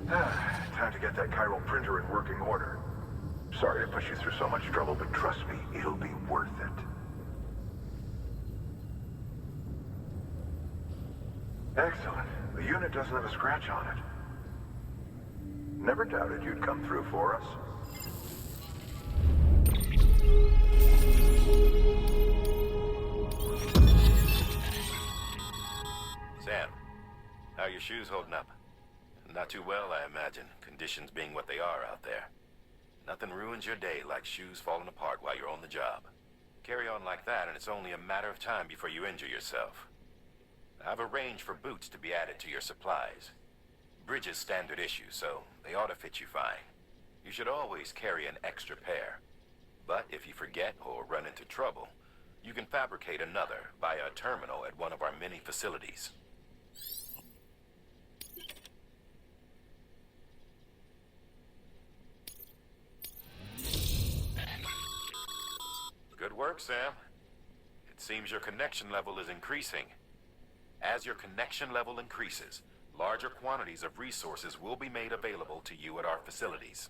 Time to get that chiral printer in working order. Sorry to push you through so much trouble, but trust me, it'll be worth it. Excellent. The unit doesn't have a scratch on it. Never doubted you'd come through for us. Sam, how are your shoes holding up? Not too well, I imagine, conditions being what they are out there. Nothing ruins your day like shoes falling apart while you're on the job. Carry on like that and it's only a matter of time before you injure yourself. I've arranged for boots to be added to your supplies. Bridge is standard issue, so they ought to fit you fine. You should always carry an extra pair. But if you forget or run into trouble, you can fabricate another via a terminal at one of our many facilities. Good work, Sam. It seems your connection level is increasing. As your connection level increases, larger quantities of resources will be made available to you at our facilities.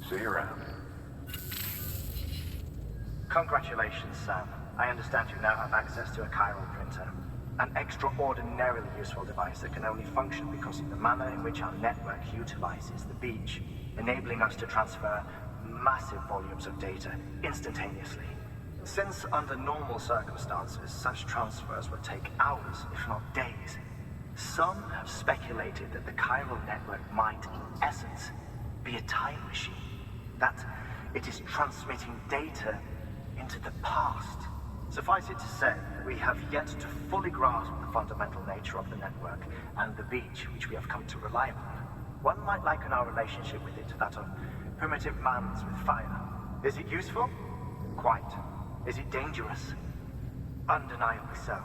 See you around. Congratulations, Sam. I understand you now have access to a chiral printer. An extraordinarily useful device that can only function because of the manner in which our network utilizes the beach, enabling us to transfer massive volumes of data instantaneously. Since under normal circumstances, such transfers would take hours, if not days, some have speculated that the chiral network might, in essence, be a time machine. That it is transmitting data into the past. Suffice it to say, we have yet to fully grasp the fundamental nature of the network and the beach which we have come to rely upon. One might liken our relationship with it to that of primitive mans with fire. Is it useful? Quite. Is it dangerous? Undeniably so.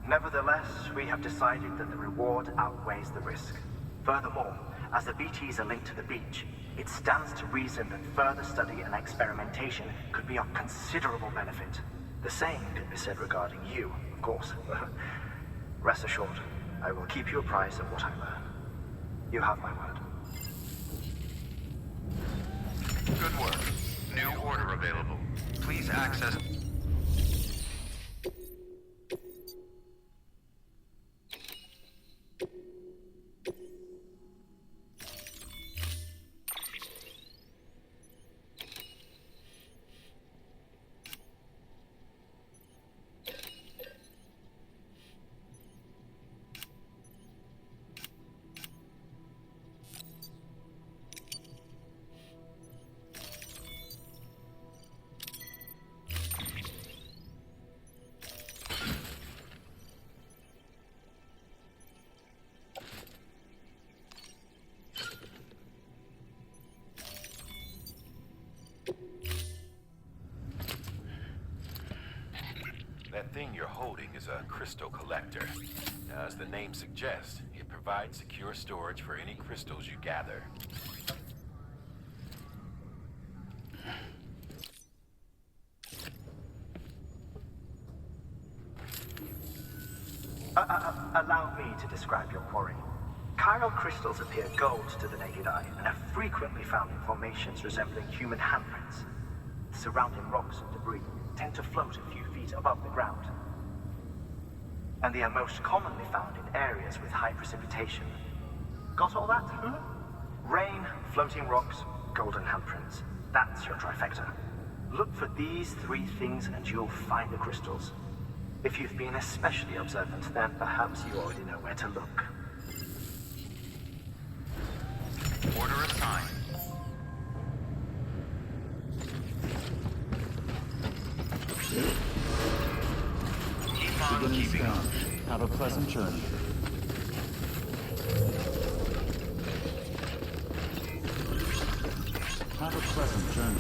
Nevertheless, we have decided that the reward outweighs the risk. Furthermore, as the BTs are linked to the beach, it stands to reason that further study and experimentation could be of considerable benefit. The same can be said regarding you, of course. Rest assured, I will keep you apprised of what I learn. You have my word. Good work. New order available. Please access... That thing you're holding is a crystal collector. Now, as the name suggests, it provides secure storage for any crystals you gather. Allow me to describe your quarry. Chiral crystals appear gold to the naked eye and are frequently found in formations resembling human handprints. The surrounding rocks and debris tend to float a few feet above the ground. And they are most commonly found in areas with high precipitation. Got all that? Rain, floating rocks, golden handprints. That's your trifecta. Look for these three things and you'll find the crystals. If you've been especially observant, then perhaps you already know where to look. Order assigned. Keep on keeping on. Have a pleasant journey. Have a pleasant journey.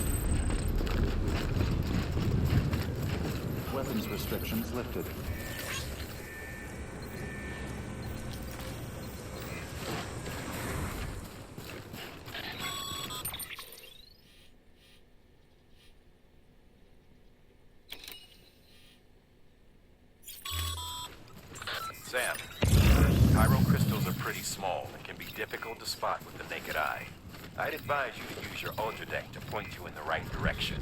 Weapons restrictions lifted. small and can be difficult to spot with the naked eye. I'd advise you to use your ultra-deck to point you in the right direction.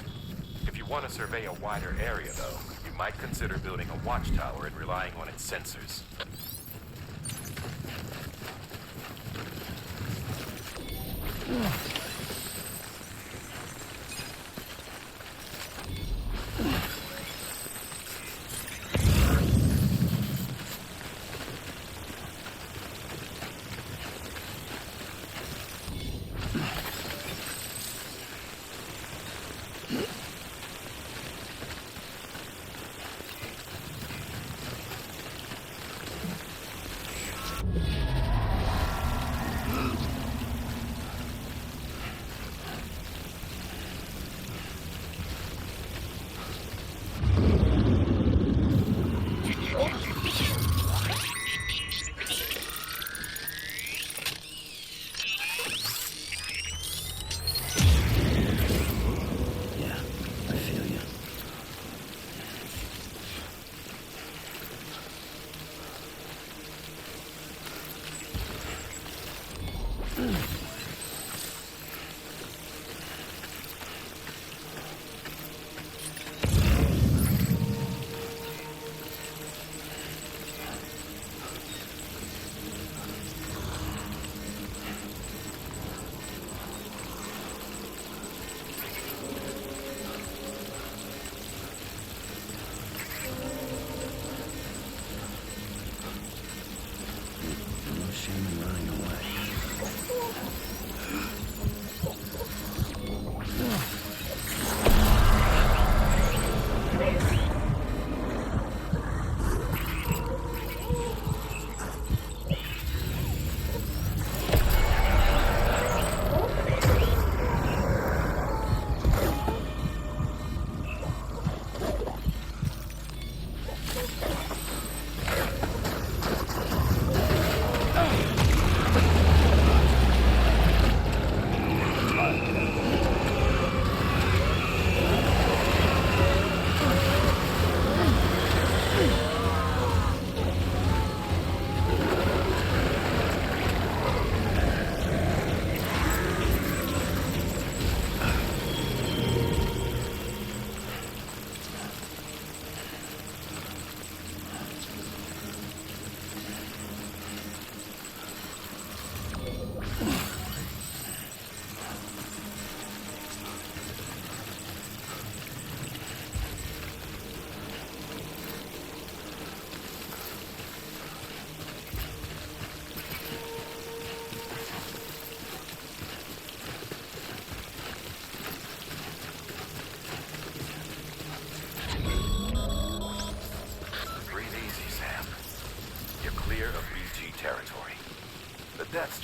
If you want to survey a wider area, though, you might consider building a watchtower and relying on its sensors.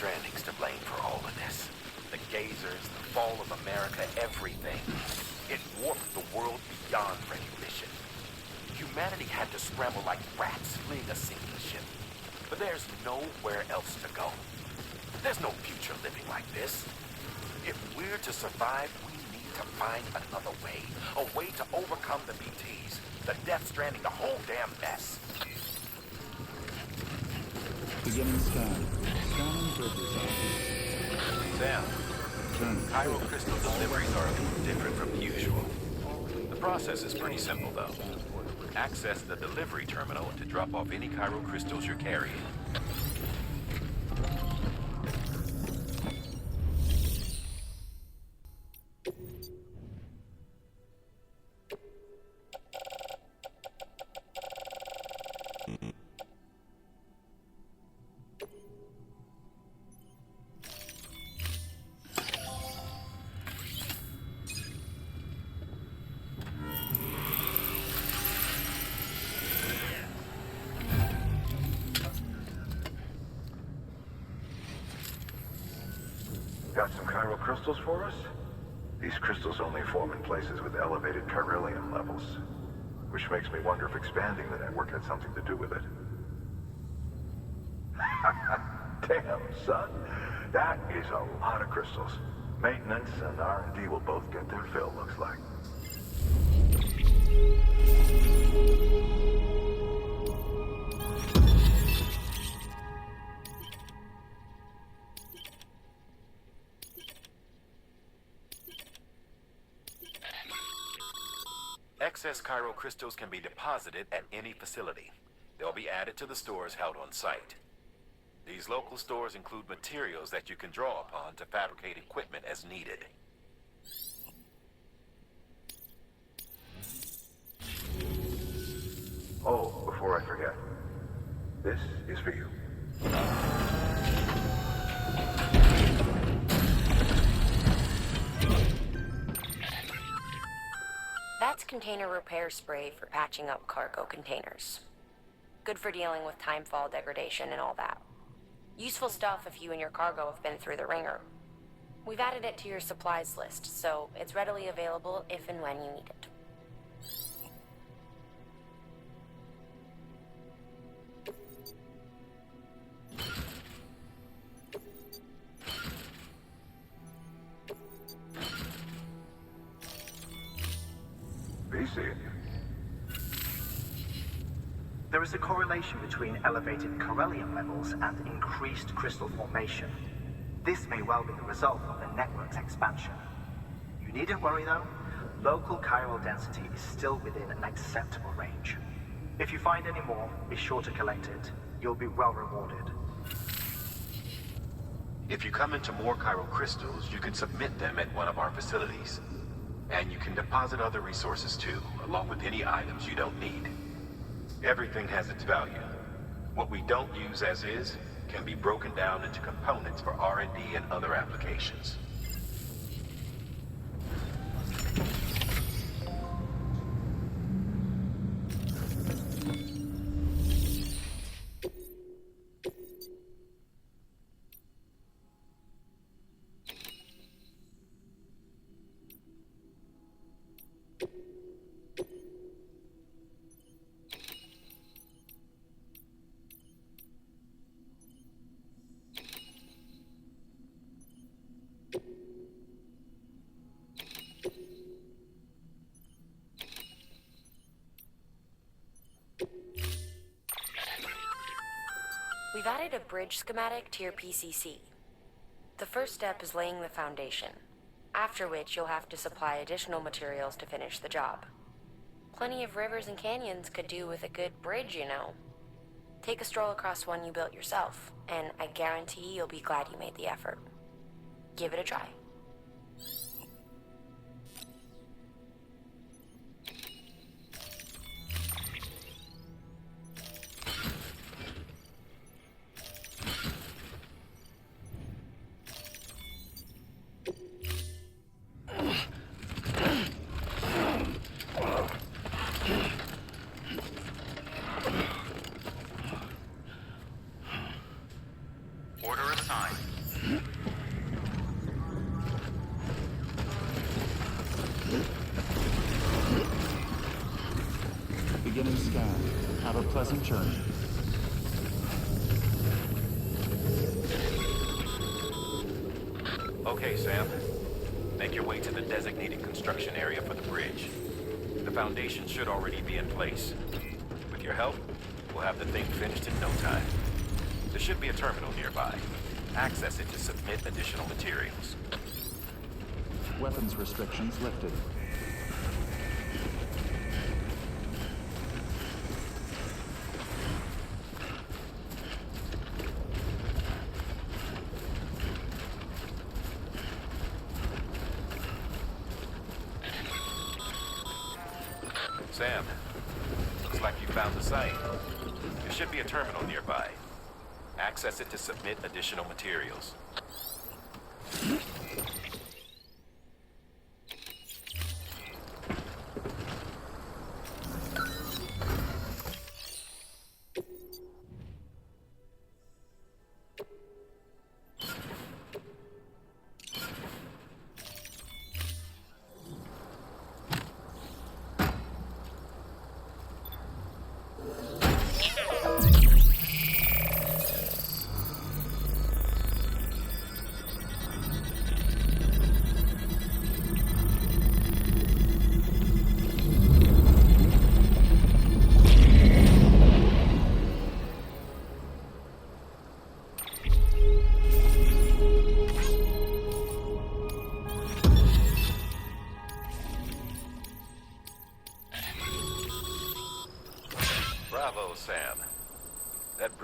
Stranding's to blame for all of this. The gazers, the fall of America, everything. It warped the world beyond recognition. Humanity had to scramble like rats fleeing a sinking ship. But there's nowhere else to go. There's no future living like this. If we're to survive, we need to find another way. A way to overcome the BTs, the Death Stranding, the whole damn mess. Beginning scan. Scanning bridges. Sam, Chiral crystal deliveries are a little different from the usual. The process is pretty simple, though. Access the delivery terminal to drop off any chiral crystals you're carrying. Got some chiral crystals for us? These crystals only form in places with elevated chiralium levels, which makes me wonder if expanding the network had something to do with it. Damn, son. That is a lot of crystals. Maintenance and R&D will both get their fill, looks like. excess chiral crystals can be deposited at any facility. They'll be added to the stores held on site. These local stores include materials that you can draw upon to fabricate equipment as needed. Oh, before I forget, this is for you. That's container repair spray for patching up cargo containers. Good for dealing with timefall degradation and all that. Useful stuff if you and your cargo have been through the ringer. We've added it to your supplies list, so it's readily available if and when you need it. VC. There is a correlation between elevated corellium levels and increased crystal formation. This may well be the result of the network's expansion. You needn't worry though. Local chiral density is still within an acceptable range. If you find any more, be sure to collect it. You'll be well rewarded. If you come into more chiral crystals, you can submit them at one of our facilities. And you can deposit other resources too, along with any items you don't need. Everything has its value. What we don't use as is can be broken down into components for R&D and other applications. We've added a bridge schematic to your PCC. The first step is laying the foundation, after which you'll have to supply additional materials to finish the job. Plenty of rivers and canyons could do with a good bridge, you know. Take a stroll across one you built yourself, and I guarantee you'll be glad you made the effort. Give it a try. Order assigned. Beginning scan. Have a pleasant journey. Okay, Sam. Make your way to the designated construction area for the bridge. The foundation should already be in place. With your help, we'll have the thing finished in no time. There should be a terminal nearby. Access it to submit additional materials. Weapons restrictions lifted. Sam, looks like you found the site. There should be a terminal nearby. Access it to submit additional materials.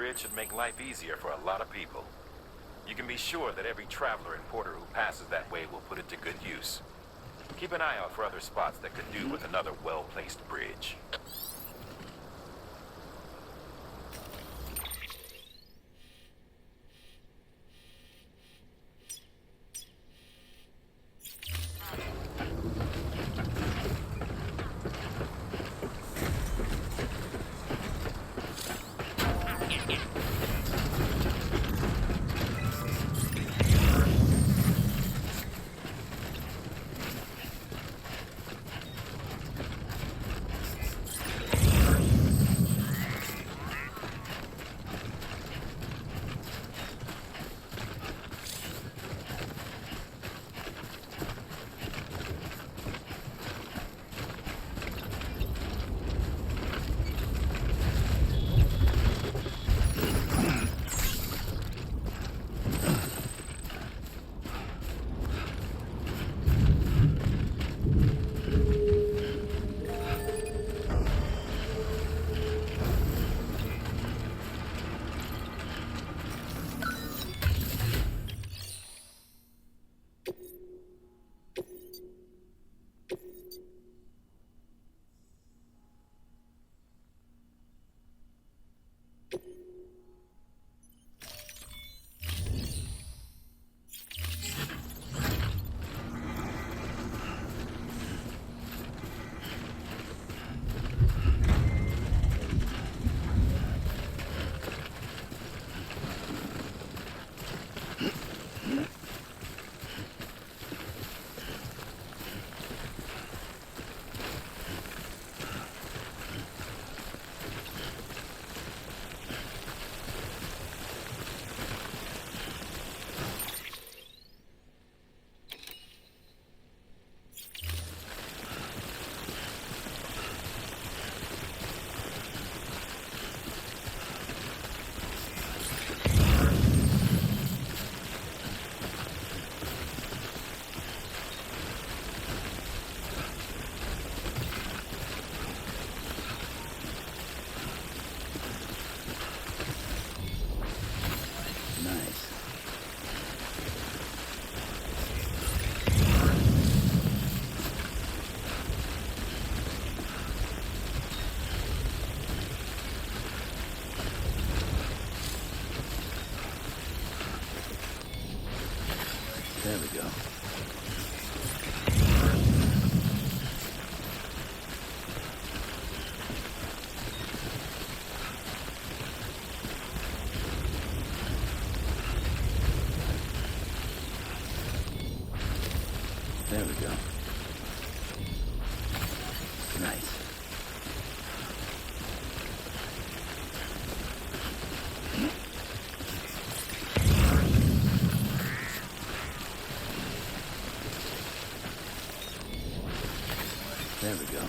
bridge should make life easier for a lot of people. You can be sure that every traveler and porter who passes that way will put it to good use. Keep an eye out for other spots that could do with another well-placed bridge. There we go. There we go. Nice. There we go.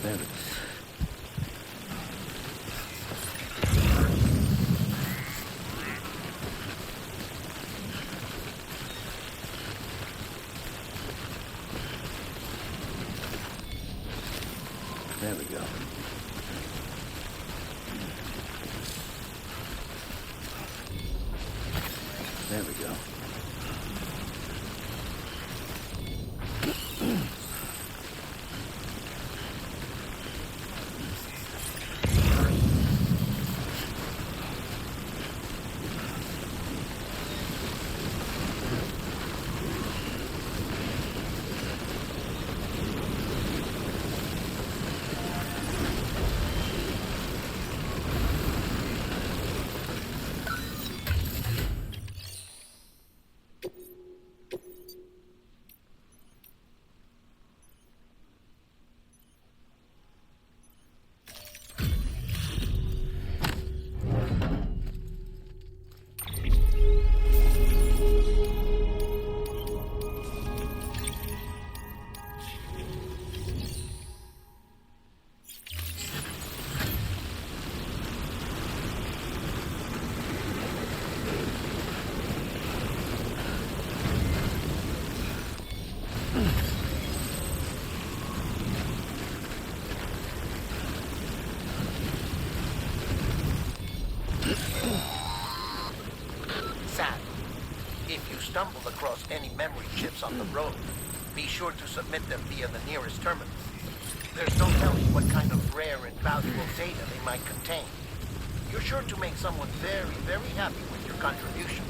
There we go. There we go. There we go. across any memory chips on the road. Be sure to submit them via the nearest terminal. There's no telling what kind of rare and valuable data they might contain. You're sure to make someone very, very happy with your contribution.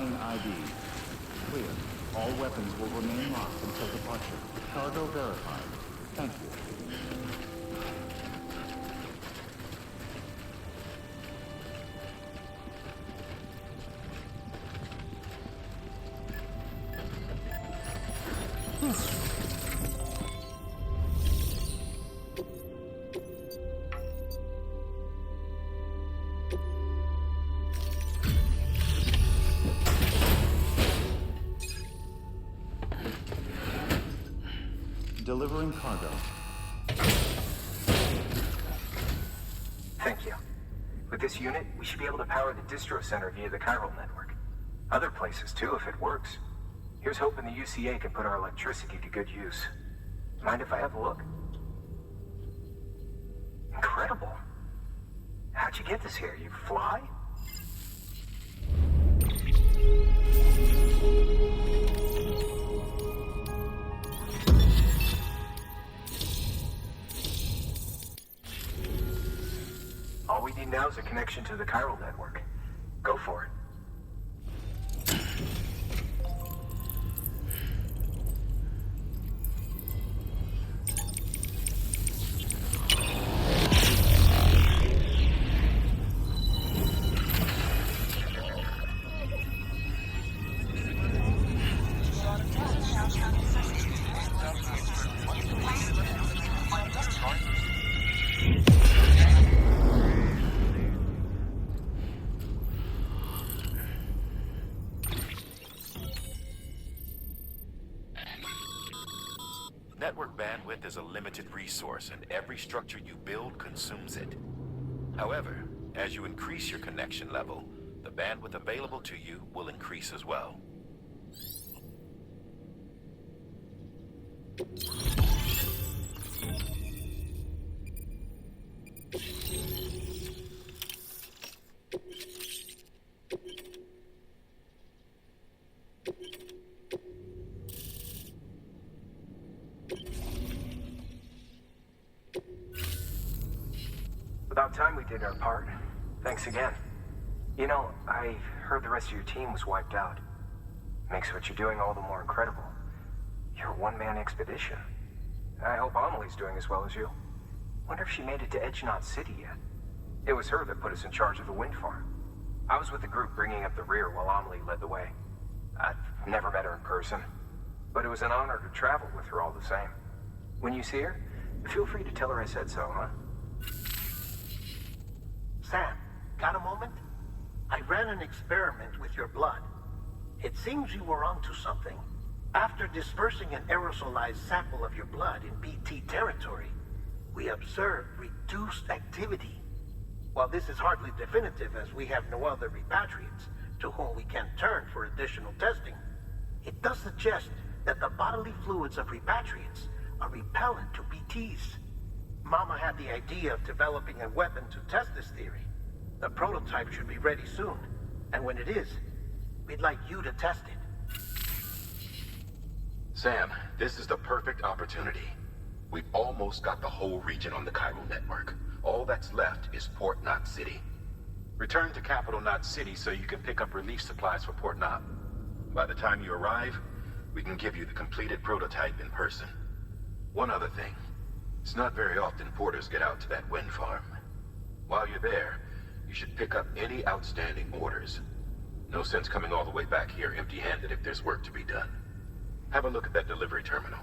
Verifying ID. Clear. All weapons will remain locked until departure. Cargo verified. Thank you. Delivering cargo. Thank you. With this unit, we should be able to power the distro center via the chiral network. Other places too, if it works. Here's hoping the UCA can put our electricity to good use. Mind if I have a look? Incredible. How'd you get this here? You fly? All we need now is a connection to the chiral network. Go for it. Network bandwidth is a limited resource, and every structure you build consumes it. However, as you increase your connection level, the bandwidth available to you will increase as well. About time we did our part. Thanks again. You know, I heard the rest of your team was wiped out. Makes what you're doing all the more incredible. You're a one-man expedition. I hope Amelie's doing as well as you. Wonder if she made it to Edgenot City yet. It was her that put us in charge of the wind farm. I was with the group bringing up the rear while Amelie led the way. I've never met her in person, but it was an honor to travel with her all the same. When you see her, feel free to tell her I said so, huh? Sam, got a moment? I ran an experiment with your blood. It seems you were onto something. After dispersing an aerosolized sample of your blood in BT territory, we observed reduced activity. While this is hardly definitive, as we have no other repatriates to whom we can turn for additional testing, it does suggest that the bodily fluids of repatriates are repellent to BTs. Mama had the idea of developing a weapon to test this theory. The prototype should be ready soon, and when it is, we'd like you to test it. Sam, this is the perfect opportunity. We've almost got the whole region on the chiral network. All that's left is Port Knot City. Return to Capital Knot City so you can pick up relief supplies for Port Knot. By the time you arrive, we can give you the completed prototype in person. One other thing. It's not very often porters get out to that wind farm. While you're there, you should pick up any outstanding orders. No sense coming all the way back here empty-handed if there's work to be done. Have a look at that delivery terminal.